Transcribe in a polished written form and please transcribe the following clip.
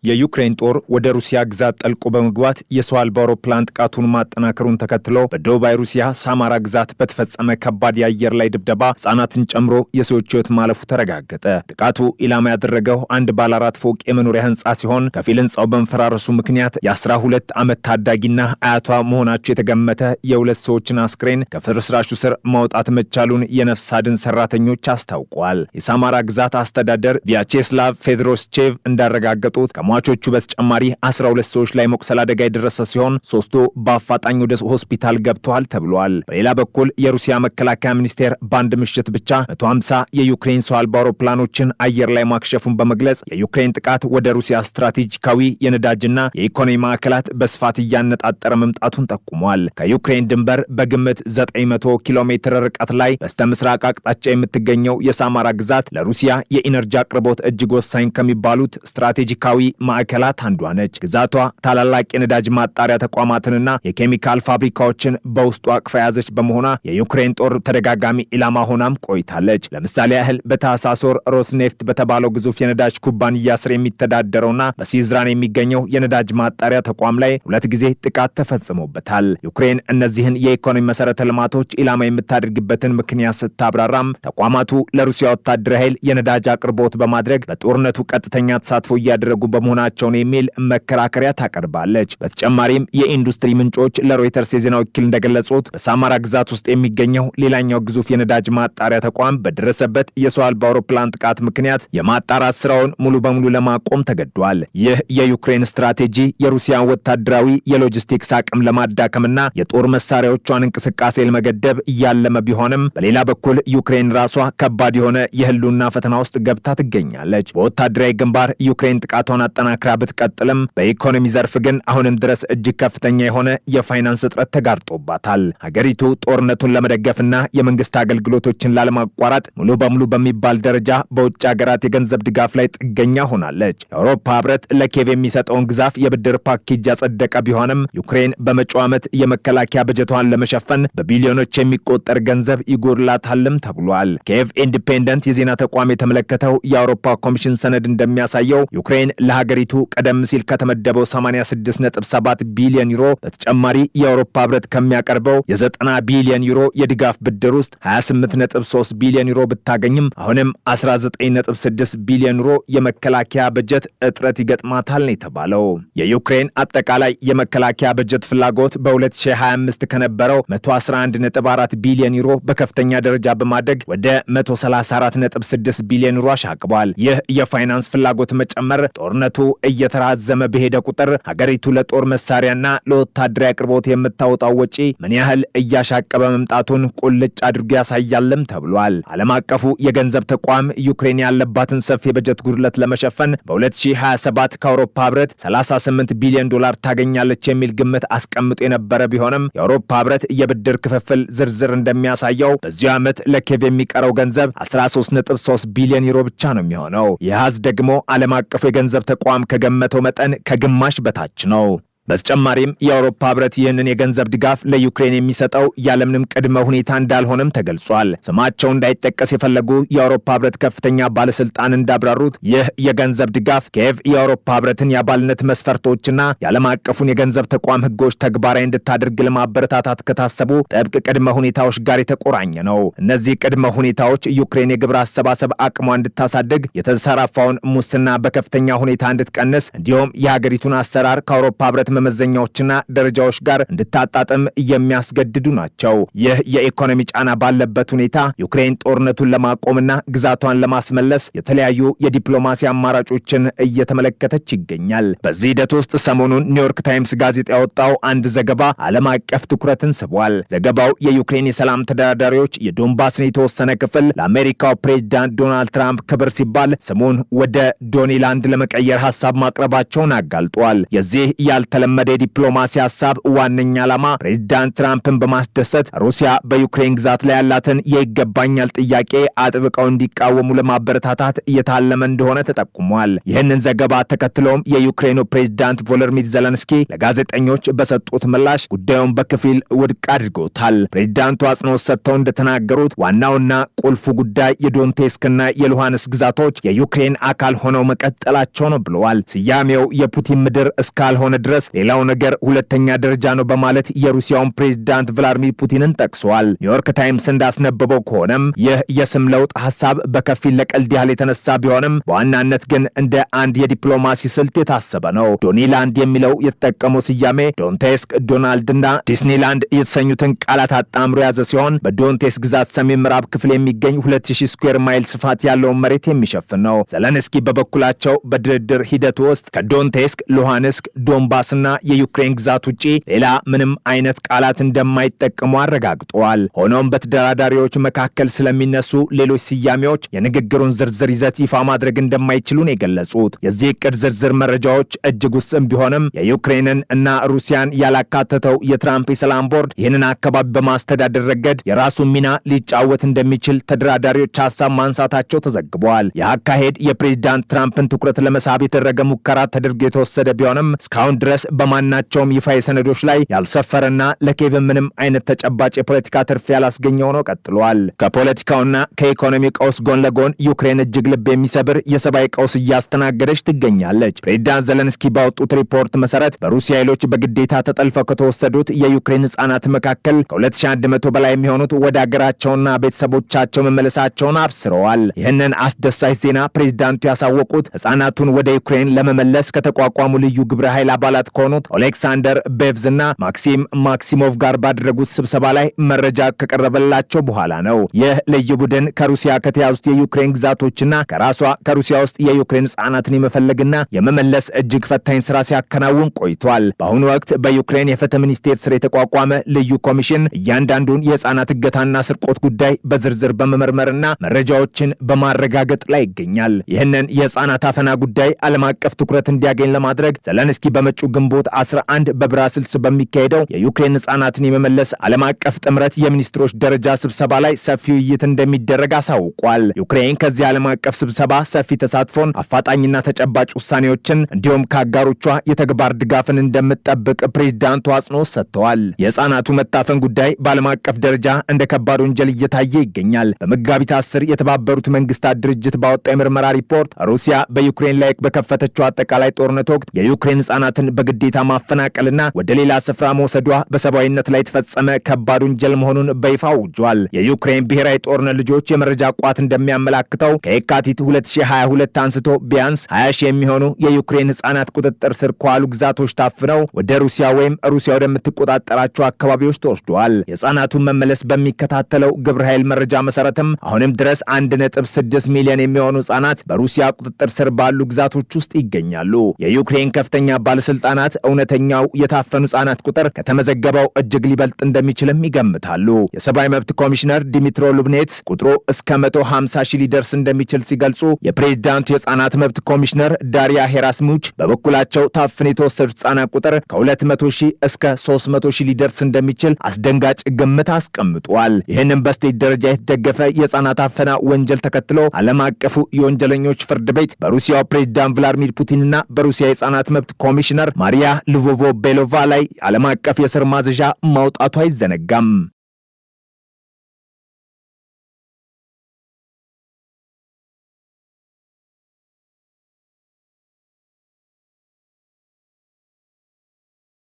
የዩክሬን ጦር ወደ ሩሲያ ግዛት ጠልቆ በመግባት የሰው አልባ አውሮፕላን ጥቃቱን ማጠናከሩን ተከትሎ በደቡባዊ ሩሲያ ሳማራ ግዛት በተፈጸመ ከባድ የአየር ላይ ድብደባ ሕጻናትን ጨምሮ የሰዎች ሕይወት ማለፉ ተረጋገጠ። ጥቃቱ ኢላማ ያደረገው አንድ ባለ 4 ፎቅ የመኖሪያ ሕንጻ ሲሆን ከፊል ሕንጻው በመፈራረሱ ምክንያት የ12 ዓመት ታዳጊና አያቷ መሆናቸው የተገመተ የሁለት ሰዎችን አስክሬን ከፍርስራሹ ስር ማውጣት መቻሉን የነፍስ አድን ሰራተኞች አስታውቀዋል። የሳማራ ግዛት አስተዳደር ቪያቼስላቭ ፌድሮስቼቭ እንዳረጋገጡት ከሟቾቹ በተጨማሪ 12 ሰዎች ላይ መቁሰል አደጋ የደረሰ ሲሆን 3ቱ በአፋጣኝ ወደ ሆስፒታል ገብተዋል ተብሏል። በሌላ በኩል የሩሲያ መከላከያ ሚኒስቴር በአንድ ምሽት ብቻ 150 የዩክሬን ሰው አልባ አውሮፕላኖችን አየር ላይ ማክሸፉን በመግለጽ የዩክሬን ጥቃት ወደ ሩሲያ ስትራቴጂካዊ የነዳጅና የኢኮኖሚ ማዕከላት በስፋት እያነጣጠረ መምጣቱን ጠቁሟል። ከዩክሬን ድንበር በግምት 900 ኪሎ ሜትር ርቀት ላይ በስተምስራቅ አቅጣጫ የምትገኘው የሳማራ ግዛት ለሩሲያ የኢነርጂ አቅርቦት እጅግ ወሳኝ ከሚባሉት ስትራቴጂካዊ ማዕከላት አንዷ ነች። ግዛቷ ታላላቅ የነዳጅ ማጣሪያ ተቋማትንና የኬሚካል ፋብሪካዎችን በውስጡ አቅፋ የያዘች በመሆኗ የዩክሬን ጦር ተደጋጋሚ ኢላማ ሆናም ቆይታለች። ለምሳሌ ያህል በታህሳስ ወር ሮስኔፍት በተባለው ግዙፍ የነዳጅ ኩባንያ ስር የሚተዳደረውና በሲዝራን የሚገኘው የነዳጅ ማጣሪያ ተቋም ላይ 2 ጊዜ ጥቃት ተፈጽሞበታል። ዩክሬን እነዚህን የኢኮኖሚ መሰረተ ልማቶች ኢላማ የምታደርግበትን ምክንያት ስታብራራም ተቋማቱ ለሩሲያ ወታደራዊ ኃይል የነዳጅ አቅርቦት በማድረግ በጦርነቱ ቀጥተኛ ተሳትፎ እያደረጉ በመሆናቸው ነው የሚል መከራከሪያ ታቀርባለች። በተጨማሪም የኢንዱስትሪ ምንጮች ለሮይተርስ የዜና ወኪል እንደገለጹት በሳማራ ግዛት ውስጥ የሚገኘው ሌላኛው ግዙፍ የነዳጅ ማጣሪያ ተቋም በደረሰበት የሰው አልባ አውሮፕላን ጥቃት ምክንያት የማጣራት ስራውን ሙሉ በሙሉ ለማቆም ተገዷል። ይህ የዩክሬን ስትራቴጂ የሩሲያን ወታደራዊ የሎጂስቲክስ አቅም ለማዳከምና የጦር መሳሪያዎቿን እንቅስቃሴ ለመገደብ እያለመ ቢሆንም በሌላ በኩል ዩክሬን ራሷ ከባድ የሆነ የህልውና ፈተና ውስጥ ገብታ ትገኛለች። በወታደራዊ ግንባር ዩክሬን ጥቃቷን አጠናክራ ብትቀጥልም በኢኮኖሚ ዘርፍ ግን አሁንም ድረስ እጅግ ከፍተኛ የሆነ የፋይናንስ እጥረት ተጋርጦባታል። ሀገሪቱ ጦርነቱን ለመደገፍና የመንግስት አገልግሎቶችን ላለማቋረጥ ሙሉ በሙሉ በሚባል ደረጃ በውጭ ሀገራት የገንዘብ ድጋፍ ላይ ጥገኛ ሆናለች። የአውሮፓ ህብረት ለኪየቭ የሚሰጠውን ግዛፍ የብድር ፓኬጅ ያጸደቀ ቢሆንም ዩክሬን በመጪው ዓመት የመከላከያ በጀቷን ለመሸፈን በቢሊዮኖች የሚቆጠር ገንዘብ ይጎድላታልም ተብሏል። ኪየቭ ኢንዲፔንደንት የዜና ተቋም የተመለከተው የአውሮፓ ኮሚሽን ሰነድ እንደሚያሳየው ዩክሬን ለሀገሪቱ ቀደም ሲል ከተመደበው 86.7 ቢሊዮን ዩሮ በተጨማሪ የአውሮፓ ህብረት ከሚያቀርበው የ90 ቢሊዮን ዩሮ የድጋፍ ብድር ውስጥ 28.3 ቢሊዮን ዩሮ ብታገኝም አሁንም 19.6 ቢሊዮን ዩሮ የመከላከያ በጀት እጥረት ይገጥማታል ነው የተባለው። የዩክሬን አጠቃላይ የመከላከያ በጀት ፍላጎት በ2025 ከነበረው 111.4 ቢሊዮን ዩሮ በከፍተኛ ደረጃ በማደግ ወደ 134.6 ቢሊዮን ዩሮ አሻቅቧል። ይህ የፋይናንስ ፍላጎት መጨመር ጦርነቱ እየተራዘመ በሄደ ቁጥር ሀገሪቱ ለጦር መሳሪያና ለወታደራዊ አቅርቦት የምታወጣው ወጪ ምን ያህል እያሻቀበ መምጣቱን ቁልጭ አድርጎ ያሳያልም ተብሏል። ዓለም አቀፉ የገንዘብ ተቋም ዩክሬን ያለባትን ሰፊ የበጀት ጉድለት ለመሸፈን በ2027 ከአውሮፓ ህብረት 38 ቢሊዮን ዶላር ታገኛለች የሚል ግምት አስቀምጦ የነበረ ቢሆንም የአውሮፓ ህብረት የብድር ክፍፍል ዝርዝር እንደሚያሳየው በዚህ ዓመት ለኪየቭ የሚቀረው ገንዘብ 13.3 ቢሊዮን ዩሮ ብቻ ነው የሚሆነው። ይህ ደግሞ ዓለም አቀፉ የገንዘብ ተቋም ከገመተው መጠን ከግማሽ በታች ነው። በተጨማሪም የአውሮፓ ህብረት ይህንን የገንዘብ ድጋፍ ለዩክሬን የሚሰጠው ያለምንም ቅድመ ሁኔታ እንዳልሆነም ተገልጿል። ስማቸው እንዳይጠቀስ የፈለጉ የአውሮፓ ህብረት ከፍተኛ ባለስልጣን እንዳብራሩት ይህ የገንዘብ ድጋፍ ኪየቭ የአውሮፓ ህብረትን የአባልነት መስፈርቶችና የዓለም አቀፉን የገንዘብ ተቋም ህጎች ተግባራዊ እንድታደርግ ለማበረታታት ከታሰቡ ጥብቅ ቅድመ ሁኔታዎች ጋር የተቆራኘ ነው። እነዚህ ቅድመ ሁኔታዎች ዩክሬን የግብር አሰባሰብ አቅሟ እንድታሳድግ፣ የተንሰራፋውን ሙስና በከፍተኛ ሁኔታ እንድትቀንስ እንዲሁም የሀገሪቱን አሰራር ከአውሮፓ ህብረት መመዘኛዎችና ደረጃዎች ጋር እንድታጣጥም የሚያስገድዱ ናቸው። ይህ የኢኮኖሚ ጫና ባለበት ሁኔታ ዩክሬን ጦርነቱን ለማቆምና ግዛቷን ለማስመለስ የተለያዩ የዲፕሎማሲ አማራጮችን እየተመለከተች ይገኛል። በዚህ ሂደት ውስጥ ሰሞኑን ኒውዮርክ ታይምስ ጋዜጣ ያወጣው አንድ ዘገባ ዓለም አቀፍ ትኩረትን ስቧል። ዘገባው የዩክሬን የሰላም ተደራዳሪዎች የዶንባስን የተወሰነ ክፍል ለአሜሪካው ፕሬዝዳንት ዶናልድ ትራምፕ ክብር ሲባል ስሙን ወደ ዶኔላንድ ለመቀየር ሐሳብ ማቅረባቸውን አጋልጧል። የዚህ ያልተለ ያልተለመደ የዲፕሎማሲ ሀሳብ ዋነኛ ዓላማ ፕሬዚዳንት ትራምፕን በማስደሰት ሩሲያ በዩክሬን ግዛት ላይ ያላትን የይገባኛል ጥያቄ አጥብቀው እንዲቃወሙ ለማበረታታት እየታለመ እንደሆነ ተጠቁሟል። ይህንን ዘገባ ተከትሎም የዩክሬኑ ፕሬዚዳንት ቮሎዲሚር ዘለንስኪ ለጋዜጠኞች በሰጡት ምላሽ ጉዳዩን በከፊል ውድቅ አድርገውታል። ፕሬዚዳንቱ አጽንኦት ሰጥተው እንደተናገሩት ዋናውና ቁልፉ ጉዳይ የዶንቴስክና የሉሃንስክ ግዛቶች የዩክሬን አካል ሆነው መቀጠላቸው ነው ብለዋል። ስያሜው የፑቲን ምድር እስካልሆነ ድረስ ሌላው ነገር ሁለተኛ ደረጃ ነው በማለት የሩሲያውን ፕሬዚዳንት ቭላድሚር ፑቲንን ጠቅሰዋል። ኒውዮርክ ታይምስ እንዳስነበበው ከሆነም ይህ የስም ለውጥ ሐሳብ በከፊል ለቀልድ ያህል የተነሳ ቢሆንም በዋናነት ግን እንደ አንድ የዲፕሎማሲ ስልት የታሰበ ነው። ዶኒላንድ የሚለው የተጠቀመው ስያሜ ዶንቴስክ፣ ዶናልድና ዲስኒላንድ የተሰኙትን ቃላት አጣምሮ የያዘ ሲሆን በዶንቴስክ ግዛት ሰሜን ምዕራብ ክፍል የሚገኝ 2000 ስኩዌር ማይል ስፋት ያለውን መሬት የሚሸፍን ነው። ዘለንስኪ በበኩላቸው በድርድር ሂደቱ ውስጥ ከዶንቴስክ፣ ሉሃንስክ፣ ዶንባስና የዩክሬን ግዛት ውጪ ሌላ ምንም አይነት ቃላት እንደማይጠቀሙ አረጋግጠዋል። ሆኖም በተደራዳሪዎች መካከል ስለሚነሱ ሌሎች ስያሜዎች የንግግሩን ዝርዝር ይዘት ይፋ ማድረግ እንደማይችሉ ነው የገለጹት። የዚህ እቅድ ዝርዝር መረጃዎች እጅግ ውስን ቢሆንም የዩክሬንን እና ሩሲያን ያላካተተው የትራምፕ የሰላም ቦርድ ይህንን አካባቢ በማስተዳደር ረገድ የራሱን ሚና ሊጫወት እንደሚችል ተደራዳሪዎች ሀሳብ ማንሳታቸው ተዘግበዋል። ይህ አካሄድ የፕሬዚዳንት ትራምፕን ትኩረት ለመሳብ የተደረገ ሙከራ ተደርጎ የተወሰደ ቢሆንም እስካሁን ድረስ በማናቸውም ይፋ የሰነዶች ላይ ያልሰፈረና ለኬቭ ምንም አይነት ተጨባጭ የፖለቲካ ትርፍ ያላስገኘ ሆኖ ቀጥሏል። ከፖለቲካውና ከኢኮኖሚ ቀውስ ጎን ለጎን ዩክሬን እጅግ ልብ የሚሰብር የሰብአዊ ቀውስ እያስተናገደች ትገኛለች። ፕሬዚዳንት ዘለንስኪ ባወጡት ሪፖርት መሰረት በሩሲያ ኃይሎች በግዴታ ተጠልፈው ከተወሰዱት የዩክሬን ህጻናት መካከል ከ2100 በላይ የሚሆኑት ወደ አገራቸውና ቤተሰቦቻቸው መመለሳቸውን አብስረዋል። ይህንን አስደሳች ዜና ፕሬዚዳንቱ ያሳወቁት ህጻናቱን ወደ ዩክሬን ለመመለስ ከተቋቋሙ ልዩ ግብረ ኃይል አባላት ከሆኑት ኦሌክሳንደር ቤቭዝና ማክሲም ማክሲሞቭ ጋር ባደረጉት ስብሰባ ላይ መረጃ ከቀረበላቸው በኋላ ነው። ይህ ልዩ ቡድን ከሩሲያ ከተያዙት የዩክሬን ግዛቶችና ከሩሲያ ውስጥ የዩክሬን ህጻናትን የመፈለግና የመመለስ እጅግ ፈታኝ ስራ ሲያከናውን ቆይቷል። በአሁኑ ወቅት በዩክሬን የፍትህ ሚኒስቴር ስር የተቋቋመ ልዩ ኮሚሽን እያንዳንዱን የህጻናት እገታና ስርቆት ጉዳይ በዝርዝር በመመርመርና መረጃዎችን በማረጋገጥ ላይ ይገኛል። ይህንን የህጻናት አፈና ጉዳይ ዓለም አቀፍ ትኩረት እንዲያገኝ ለማድረግ ዘለንስኪ በመጪው ግንቦት 11 በብራስልስ በሚካሄደው የዩክሬን ህጻናትን የመመለስ ዓለም አቀፍ ጥምረት የሚኒስትሮች ደረጃ ስብሰባ ላይ ሰፊ ውይይት እንደሚደረግ አሳውቋል። ዩክሬን ከዚህ ዓለም አቀፍ ስብሰባ ሰፊ ተሳትፎን፣ አፋጣኝና ተጨባጭ ውሳኔዎችን እንዲሁም ከአጋሮቿ የተግባር ድጋፍን እንደምትጠብቅ ፕሬዝዳንቱ አጽንኦት ሰጥተዋል። የህጻናቱ መታፈን ጉዳይ በዓለም አቀፍ ደረጃ እንደ ከባድ ወንጀል እየታየ ይገኛል። በመጋቢት 10 የተባበሩት መንግስታት ድርጅት ባወጣው የምርመራ ሪፖርት ሩሲያ በዩክሬን ላይ በከፈተችው አጠቃላይ ጦርነት ወቅት የዩክሬን ህጻናትን በግዴታ ማፈናቀልና ወደ ሌላ ስፍራ መውሰዷ በሰብአዊነት ላይ የተፈጸመ ከባድ ወንጀል መሆኑን በይፋ አውጇል። የዩክሬን ብሔራዊ ጦርነት ልጆች የመረጃ ቋት እንደሚያመላክተው ከየካቲት 2022 አንስቶ ቢያንስ 20 ሺህ የሚሆኑ የዩክሬን ህጻናት ቁጥጥር ስር ከዋሉ ግዛቶች ታፍነው ወደ ሩሲያ ወይም ሩሲያ ወደምትቆጣጠራቸው አካባቢዎች ተወስደዋል። የህጻናቱን መመለስ በሚከታተለው ግብረ ኃይል መረጃ መሰረትም አሁንም ድረስ 1.6 ሚሊዮን የሚሆኑ ህጻናት በሩሲያ ቁጥጥር ስር ባሉ ግዛቶች ውስጥ ይገኛሉ። የዩክሬን ከፍተኛ ባለስልጣናት እውነተኛው የታፈኑ ህጻናት ቁጥር ከተመዘገበው እጅግ ሊበልጥ እንደሚችልም ይገምታሉ። የሰብአዊ መብት ኮሚሽነር ዲሚትሮ ሉብኔትስ ቁጥሩ እስከ 150 ሺህ ሊደርስ እንደሚችል ሲገልጹ፣ የፕሬዝዳንቱ የህጻናት መብት ኮሚሽነር ዳሪያ ሄራስሙች በበኩላቸው ታፍነው የተወሰዱት ህጻናት ቁጥር ከ200 ሺህ እስከ 300 ሺህ ሊደርስ እንደሚችል አስደንጋጭ ግምት አስቀምጧል። ይህንን በስቴት ደረጃ የተደገፈ የህጻናት አፈና ወንጀል ተከትሎ ዓለም አቀፉ የወንጀለኞች ፍርድ ቤት በሩሲያው ፕሬዝዳንት ቭላድሚር ፑቲንና በሩሲያ የህጻናት መብት ኮሚሽነር ማሪያ ልቮቮ ቤሎቫ ላይ ዓለም አቀፍ የእስር ማዘዣ ማውጣቱ አይዘነጋም።